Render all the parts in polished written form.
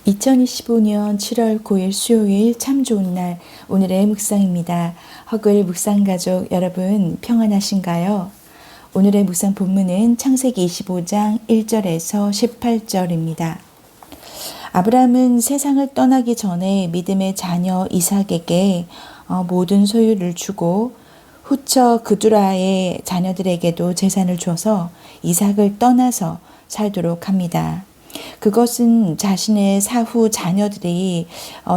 2025년 7월 9일 수요일 참 좋은 날 오늘의 묵상입니다. 허글 묵상가족 여러분 평안하신가요? 오늘의 묵상 본문은 창세기 25장 1절에서 18절입니다. 아브라함은 세상을 떠나기 전에 믿음의 자녀 이삭에게 모든 소유를 주고 후처 그두라의 자녀들에게도 재산을 줘서 이삭을 떠나서 살도록 합니다. 그것은 자신의 사후 자녀들이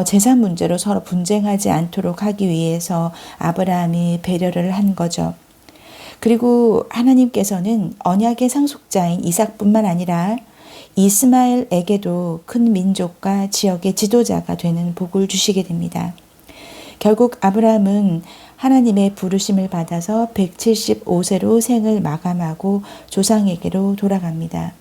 재산 문제로 서로 분쟁하지 않도록 하기 위해서 아브라함이 배려를 한 거죠. 그리고 하나님께서는 언약의 상속자인 이삭뿐만 아니라 이스마엘에게도 큰 민족과 지역의 지도자가 되는 복을 주시게 됩니다. 결국 아브라함은 하나님의 부르심을 받아서 175세로 생을 마감하고 조상에게로 돌아갑니다.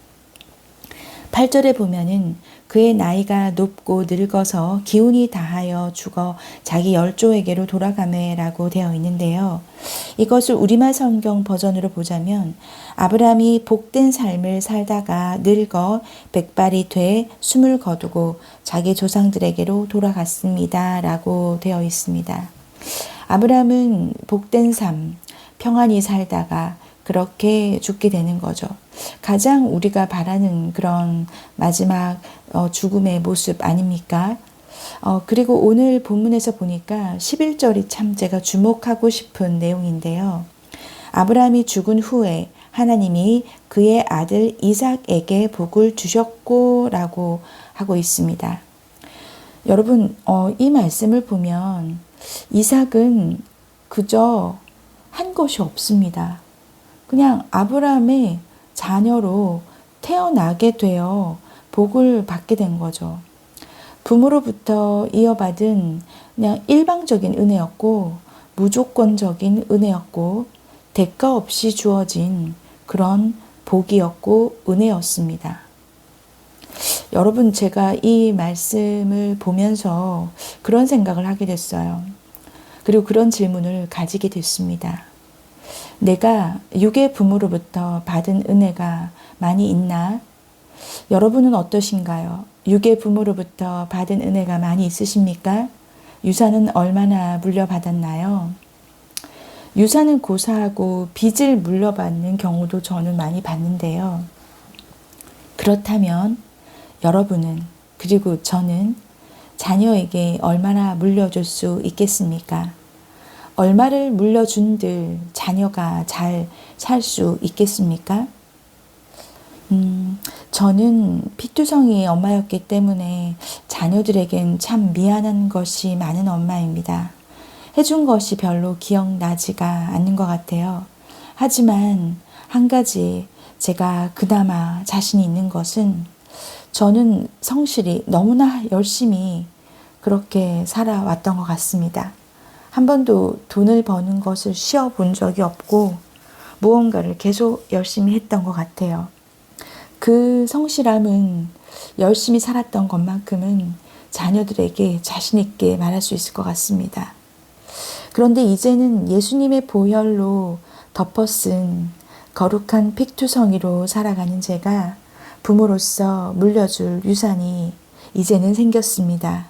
8절에 보면은 그의 나이가 높고 늙어서 기운이 다하여 죽어 자기 열조에게로 돌아가매라고 되어 있는데요. 이것을 우리말 성경 버전으로 보자면 아브라함이 복된 삶을 살다가 늙어 백발이 돼 숨을 거두고 자기 조상들에게로 돌아갔습니다. 라고 되어 있습니다. 아브라함은 복된 삶, 평안히 살다가 그렇게 죽게 되는 거죠. 가장 우리가 바라는 그런 마지막 죽음의 모습 아닙니까? 그리고 오늘 본문에서 보니까 11절이 참 제가 주목하고 싶은 내용인데요. 아브라함이 죽은 후에 하나님이 그의 아들 이삭에게 복을 주셨고 라고 하고 있습니다. 여러분 이 말씀을 보면 이삭은 그저 한 것이 없습니다. 그냥 아브라함의 자녀로 태어나게 되어 복을 받게 된 거죠. 부모로부터 이어받은 그냥 일방적인 은혜였고 무조건적인 은혜였고 대가 없이 주어진 그런 복이었고 은혜였습니다. 여러분 제가 이 말씀을 보면서 그런 생각을 하게 됐어요. 그리고 그런 질문을 가지게 됐습니다. 내가 육의 부모로부터 받은 은혜가 많이 있나? 여러분은 어떠신가요? 육의 부모로부터 받은 은혜가 많이 있으십니까? 유산은 얼마나 물려받았나요? 유산은 고사하고 빚을 물려받는 경우도 저는 많이 봤는데요. 그렇다면 여러분은 그리고 저는 자녀에게 얼마나 물려줄 수 있겠습니까? 얼마를 물려준들 자녀가 잘 살 수 있겠습니까? 저는 피투성이의 엄마였기 때문에 자녀들에겐 참 미안한 것이 많은 엄마입니다. 해준 것이 별로 기억나지가 않는 것 같아요. 하지만 한 가지 제가 그나마 자신이 있는 것은 저는 성실히 너무나 열심히 그렇게 살아왔던 것 같습니다. 한 번도 돈을 버는 것을 쉬어본 적이 없고 무언가를 계속 열심히 했던 것 같아요. 그 성실함은 열심히 살았던 것만큼은 자녀들에게 자신 있게 말할 수 있을 것 같습니다. 그런데 이제는 예수님의 보혈로 덮어쓴 거룩한 픽투성이로 살아가는 제가 부모로서 물려줄 유산이 이제는 생겼습니다.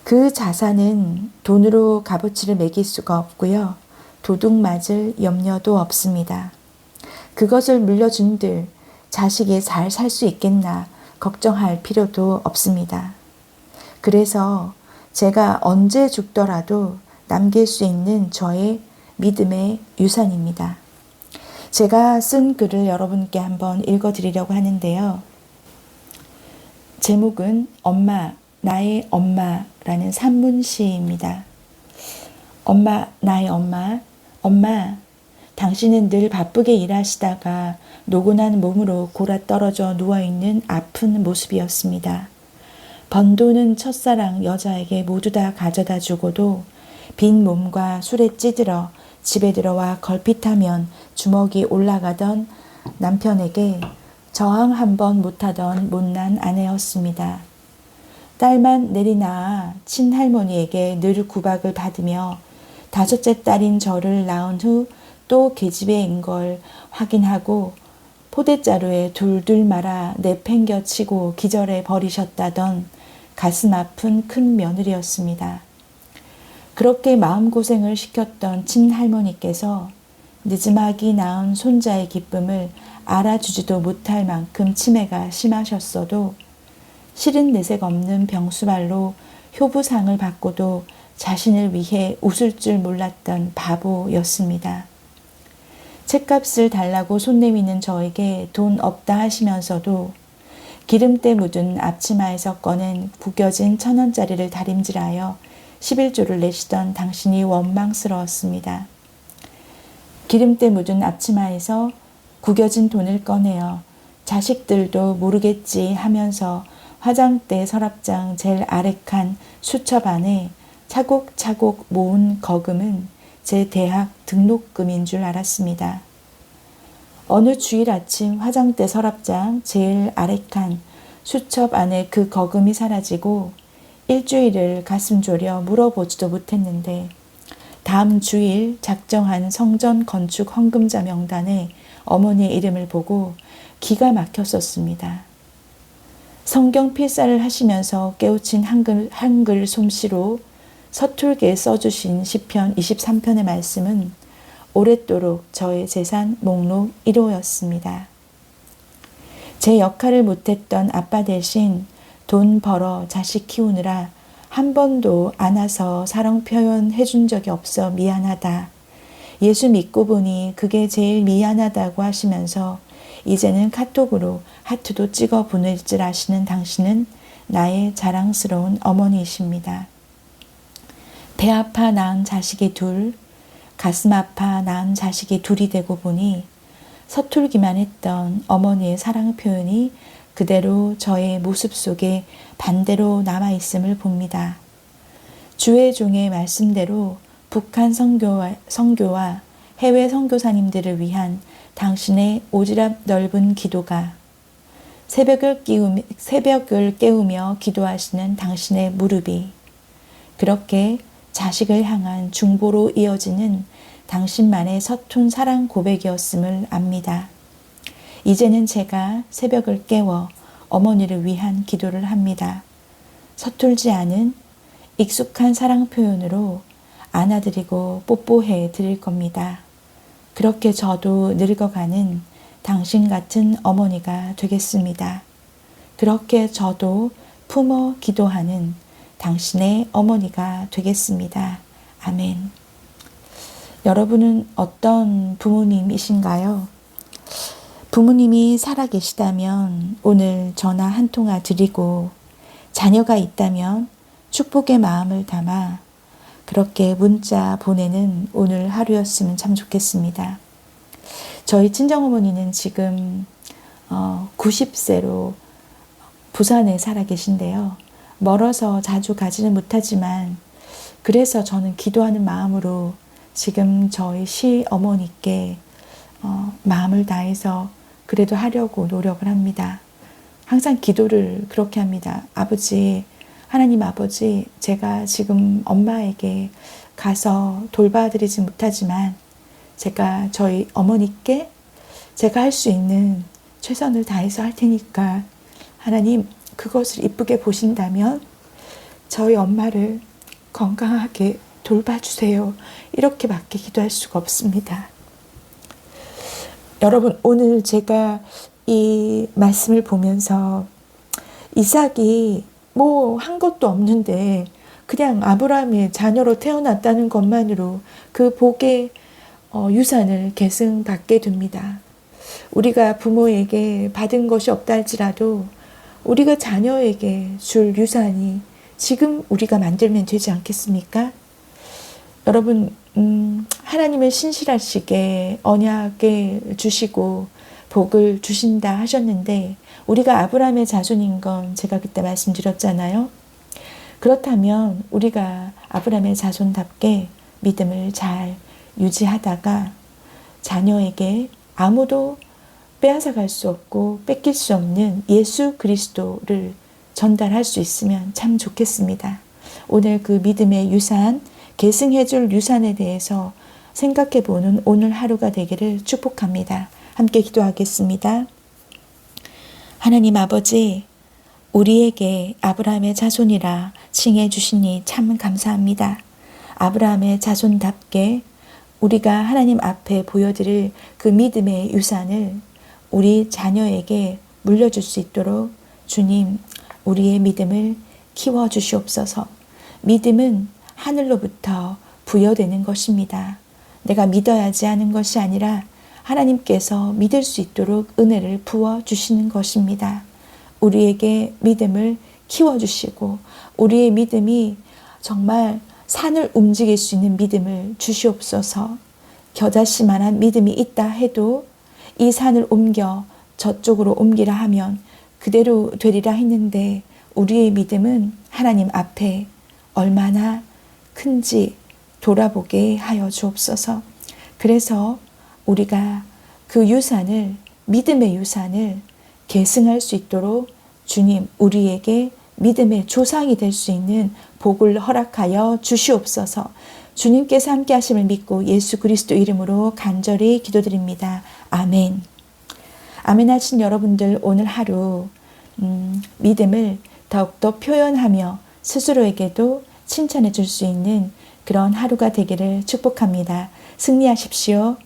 그 자산은 돈으로 값어치를 매길 수가 없고요. 도둑 맞을 염려도 없습니다. 그것을 물려준들 자식이 잘 살 수 있겠나 걱정할 필요도 없습니다. 그래서 제가 언제 죽더라도 남길 수 있는 저의 믿음의 유산입니다. 제가 쓴 글을 여러분께 한번 읽어드리려고 하는데요. 제목은 엄마, 나의 엄마라는 산문시입니다. 엄마, 나의 엄마, 엄마, 당신은 늘 바쁘게 일하시다가 노곤한 몸으로 골아떨어져 누워있는 아픈 모습이었습니다. 번 돈은 첫사랑 여자에게 모두 다 가져다 주고도 빈 몸과 술에 찌들어 집에 들어와 걸핏하면 주먹이 올라가던 남편에게 저항 한번 못하던 못난 아내였습니다. 딸만 내리놔 친할머니에게 늘 구박을 받으며 다섯째 딸인 저를 낳은 후 또 계집애인 걸 확인하고 포대자루에 둘둘 말아 내팽겨치고 기절해 버리셨다던 가슴 아픈 큰 며느리였습니다. 그렇게 마음고생을 시켰던 친할머니께서 늦지막이 낳은 손자의 기쁨을 알아주지도 못할 만큼 치매가 심하셨어도 실은 내색 없는 병수발로 효부상을 받고도 자신을 위해 웃을 줄 몰랐던 바보였습니다. 책값을 달라고 손 내미는 저에게 돈 없다 하시면서도 기름때 묻은 앞치마에서 꺼낸 구겨진 1,000원짜리를 다림질하여 11조를 내시던 당신이 원망스러웠습니다. 기름때 묻은 앞치마에서 구겨진 돈을 꺼내어 자식들도 모르겠지 하면서 화장대 서랍장 제일 아래 칸 수첩 안에 차곡차곡 모은 거금은 제 대학 등록금인 줄 알았습니다. 어느 주일 아침 화장대 서랍장 제일 아래 칸 수첩 안에 그 거금이 사라지고 일주일을 가슴 졸여 물어보지도 못했는데 다음 주일 작정한 성전 건축 헌금자 명단에 어머니의 이름을 보고 기가 막혔었습니다. 성경 필사를 하시면서 깨우친 한글 솜씨로 서툴게 써주신 시편 23편의 말씀은 오랫도록 저의 재산 목록 1호였습니다. 제 역할을 못했던 아빠 대신 돈 벌어 자식 키우느라 한 번도 안아서 사랑 표현해 준 적이 없어 미안하다. 예수 믿고 보니 그게 제일 미안하다고 하시면서 이제는 카톡으로 하트도 찍어 보낼 줄 아시는 당신은 나의 자랑스러운 어머니이십니다. 배 아파 낳은 자식이 둘, 가슴 아파 낳은 자식이 둘이 되고 보니 서툴기만 했던 어머니의 사랑 표현이 그대로 저의 모습 속에 반대로 남아있음을 봅니다. 주의 종의 말씀대로 북한 선교와 해외 선교사님들을 위한 당신의 오지랖 넓은 기도가 새벽을 깨우며 기도하시는 당신의 무릎이 그렇게 자식을 향한 중보로 이어지는 당신만의 서툰 사랑 고백이었음을 압니다. 이제는 제가 새벽을 깨워 어머니를 위한 기도를 합니다. 서툴지 않은 익숙한 사랑 표현으로 안아드리고 뽀뽀해 드릴 겁니다. 그렇게 저도 늙어가는 당신 같은 어머니가 되겠습니다. 그렇게 저도 품어 기도하는 당신의 어머니가 되겠습니다. 아멘. 여러분은 어떤 부모님이신가요? 부모님이 살아계시다면 오늘 전화 한 통화 드리고 자녀가 있다면 축복의 마음을 담아 그렇게 문자 보내는 오늘 하루였으면 참 좋겠습니다. 저희 친정어머니는 지금 90세로 부산에 살아 계신데요. 멀어서 자주 가지는 못하지만 그래서 저는 기도하는 마음으로 지금 저희 시어머니께 마음을 다해서 그래도 하려고 노력을 합니다. 항상 기도를 그렇게 합니다. 아버지, 하나님 아버지, 제가 지금 엄마에게 가서 돌봐드리지 못하지만 제가 저희 어머니께 제가 할 수 있는 최선을 다해서 할 테니까 하나님 그것을 이쁘게 보신다면 저희 엄마를 건강하게 돌봐주세요. 이렇게밖에 기도할 수가 없습니다. 여러분, 오늘 제가 이 말씀을 보면서 이삭이 뭐 한 것도 없는데 그냥 아브라함의 자녀로 태어났다는 것만으로 그 복의 유산을 계승받게 됩니다. 우리가 부모에게 받은 것이 없다 할지라도 우리가 자녀에게 줄 유산이 지금 우리가 만들면 되지 않겠습니까? 여러분, 하나님을 신실하시게 언약을 주시고 복을 주신다 하셨는데 우리가 아브라함의 자손인 건 제가 그때 말씀드렸잖아요. 그렇다면 우리가 아브라함의 자손답게 믿음을 잘 유지하다가 자녀에게 아무도 빼앗아갈 수 없고 뺏길 수 없는 예수 그리스도를 전달할 수 있으면 참 좋겠습니다. 오늘 그 믿음의 유산, 계승해줄 유산에 대해서 생각해보는 오늘 하루가 되기를 축복합니다. 함께 기도하겠습니다. 하나님 아버지, 우리에게 아브라함의 자손이라 칭해 주시니 참 감사합니다. 아브라함의 자손답게 우리가 하나님 앞에 보여드릴 그 믿음의 유산을 우리 자녀에게 물려줄 수 있도록 주님, 우리의 믿음을 키워주시옵소서. 믿음은 하늘로부터 부여되는 것입니다. 내가 믿어야지 하는 것이 아니라 하나님께서 믿을 수 있도록 은혜를 부어주시는 것입니다. 우리에게 믿음을 키워주시고 우리의 믿음이 정말 산을 움직일 수 있는 믿음을 주시옵소서. 겨자씨만한 믿음이 있다 해도 이 산을 옮겨 저쪽으로 옮기라 하면 그대로 되리라 했는데 우리의 믿음은 하나님 앞에 얼마나 큰지 돌아보게 하여 주옵소서. 그래서 우리가 그 유산을, 믿음의 유산을 계승할 수 있도록 주님, 우리에게 믿음의 조상이 될 수 있는 복을 허락하여 주시옵소서. 주님께서 함께 하심을 믿고 예수 그리스도 이름으로 간절히 기도드립니다. 아멘. 아멘 하신 여러분들, 오늘 하루 믿음을 더욱더 표현하며 스스로에게도 칭찬해 줄 수 있는 그런 하루가 되기를 축복합니다. 승리하십시오.